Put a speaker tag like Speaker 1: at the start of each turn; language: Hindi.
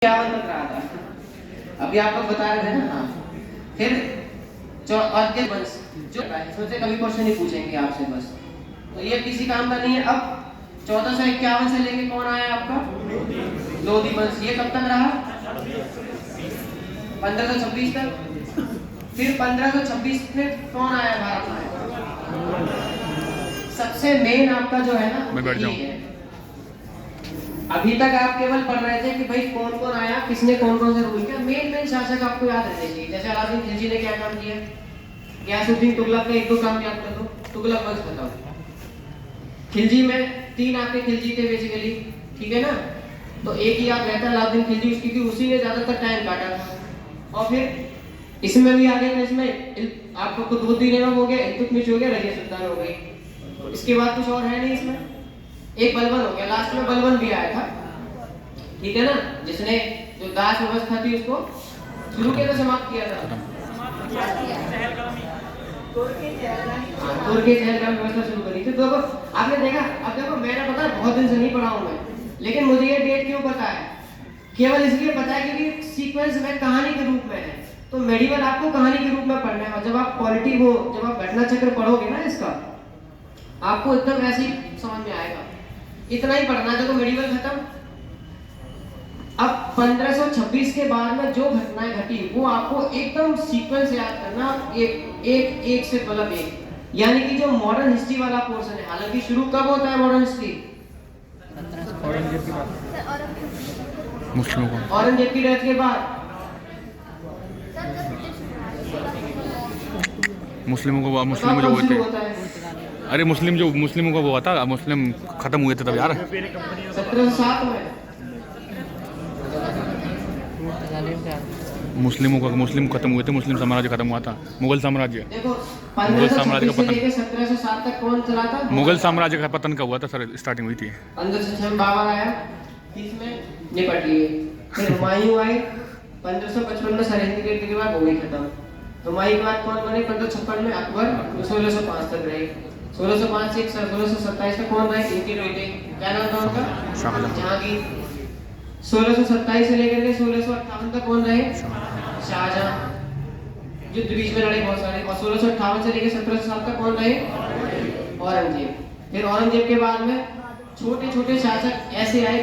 Speaker 1: 51 तक रहा था। अभी आप लोग बता रहे थे ना। हाँ, फिर और वंश जो सोचे कभी क्वेश्चन नहीं पूछेंगे आपसे बस, तो ये किसी काम का नहीं है। अब 1451 से लेके कौन आया आपका? लोधी वंश। ये कब तक रहा? 1526 तक। फिर 1526 में कौन आया भारत में? सबसे मेन आपका जो है ना ये है। अभी तक आप केवल पढ़ रहे थे कि भाई कौन कौन आया, किसने कौन कौन से रूल किया। मेन शासक आपको याद रहने चाहिए। जैसे अलाउद्दीन खिलजी ने क्या काम किया, गयासुद्दीन तुगलक का एक दो काम याद कर दो। तुगलक वंश बताओ। खिलजी में 3 आपके खिलजी थे बेसिकली, ठीक है ना। तो एक ही याद रहता है अलाउद्दीन खिलजी, क्योंकि उसी ने ज्यादातर टाइम काटा था। और फिर इसमें भी आगे में इसमें आपको कुतुबुद्दीन ऐबक हो गया, इल्तुतमिश हो गया, रजिया सुल्तान हो गई। इसके बाद कुछ और है नहीं इसमें। एक बलबन हो गया, लास्ट में बलबन भी आया था, ठीक है ना, जिसने जो दास व्यवस्था थी उसको शुरू किया था, समाप्त किया था। तुर्की चहलगामी व्यवस्था शुरू करी थी। तो आपने देखा, अब देखो मैंने पता है बहुत दिन से नहीं पढ़ा हूं मैं, लेकिन मुझे ये डेट क्यों पता है? केवल इसलिए पता है क्योंकि सीक्वेंस में कहानी के रूप में है। तो मेडिवल आपको कहानी के रूप में पढ़ना है, और जब आप पॉलिटी को, जब आप घटना चक्र पढ़ोगे ना इसका, आपको एकदम ऐसे ही समझ में आएगा। इतना ही पढ़ना। देखो मेडिवल खत्म। अब 1526 के बाद में जो घटनाएं घटी वो आपको एकदम सीक्वेंस याद करना, एक से मतलब एक, यानी कि जो मॉडर्न हिस्ट्री वाला पोर्शन है। हालांकि शुरू कब होता है मॉडर्न हिस्ट्री? औरंगजेब की डेथ के बाद।
Speaker 2: मुस्लिमों को, मुस्लिम जो हुए थे, अरे मुस्लिमों को वो हुआ था, मुस्लिम खत्म हुए थे तब यार
Speaker 1: 1707 में।
Speaker 2: मुस्लिम खत्म हुए थे, मुस्लिम साम्राज्य खत्म हुआ था। मुगल साम्राज्य,
Speaker 1: देखो
Speaker 2: मुगल साम्राज्य का पतन,
Speaker 1: 1707 तक कौन चला था?
Speaker 2: मुगल साम्राज्य का पतन का हुआ था सर, स्टार्टिंग हुई थी।
Speaker 1: 1506 में बाबर आया, 30 में निपट लिए। फिर हुमायूं आए 1555 में, सरहिंद के बाद हो गई खत्म। हुमायूं के बाद कौन बने? 1556 में अकबर, 1605 तक रहे। 1605 से 1627 तक कौन रहे? इनके बेटे, क्या नाम था उनका? जहांगीर। 1627 से लेकर के 1658 तक कौन रहे? शाहजहां। युद्ध बीच में लड़े बहुत सारे। और 1658 से लेकर 1707 तक कौन रहे? औरंगजेब। फिर औरंगजेब के बाद में छोटे छोटे शासक ऐसे आए